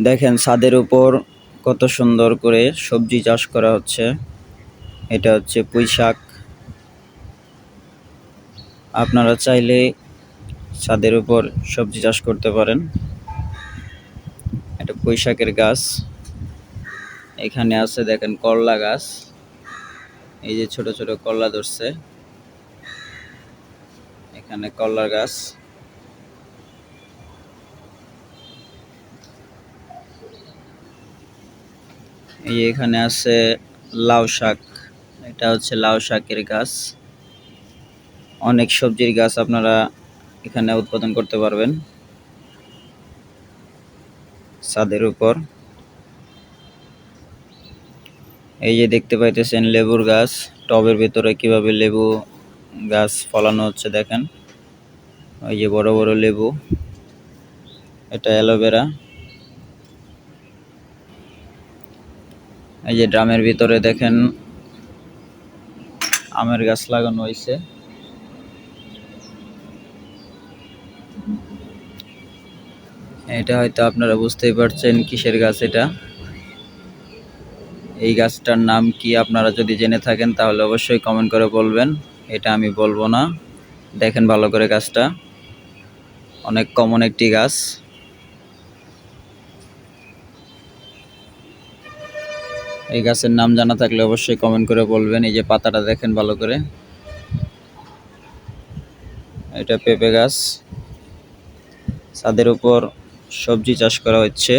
দেখেন ছাদের উপর কত সুন্দর করে সবজি চাষ করা হচ্ছে। এটা হচ্ছে পুঁই শাক। আপনারা চাইলে ছাদের উপর সবজি চাষ করতে পারেন। এটা পুঁই শাকের গাছ। এখানে আছে দেখেন করলা গাছ। এই যে ছোট ছোট করলা ধরছে। এখানে করলার গাছ। এই এখানে আছে লাউ শাক। এটা হচ্ছে লাউ শাকের গাছ। অনেক সবজির গাছ আপনারা এখানে উৎপাদন করতে পারবেন ছাদের উপর। এই যে দেখতে পাইতেছেন লেবুর গাছ। টবের ভিতরে কিভাবে লেবু গাছ ফলানো হচ্ছে দেখেন। ওই যে বড় বড় লেবু। এটা অ্যালোভেরা। এই যে ড্রামের ভিতরে দেখেন আমের গাছ লাগানো হয়েছে। এটা হয়তো আপনারা বুঝতেই পারছেন কিসের গাছ এটা। এই গাছটার নাম কি আপনারা যদি জেনে থাকেন তাহলে অবশ্যই কমেন্ট করে বলবেন। এটা আমি বলবো না। দেখেন ভালো করে গাছটা, অনেক কমন একটি গাছ। এই গাছের নাম জানা থাকলে অবশ্যই কমেন্ট করে বলবেন। এই যে পাতাটা দেখেন ভালো করে। এটা পেঁপে গাছ। ছাদের উপর সবজি চাষ করা হচ্ছে।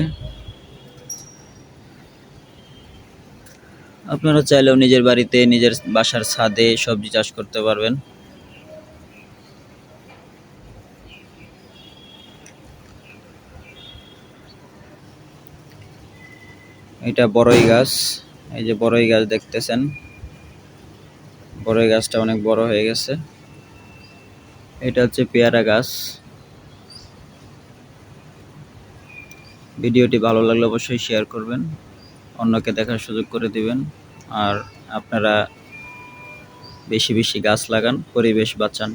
আপনারা চাইলেও নিজের বাড়িতে নিজের বাসার ছাদে সবজি চাষ করতে পারবেন। এটা বড়ই গাছ। এই যে বড়ই গাছ দেখতেছেন। বড়ই গাছটা অনেক বড় হয়ে গেছে। এটা হচ্ছে পেয়ারা গাছ। ভিডিওটি ভালো লাগলে অবশ্যই শেয়ার করবেন, অন্যকে দেখার সুযোগ করে দিবেন। আর আপনারা বেশি বেশি গাছ লাগান, পরিবেশ বাঁচান।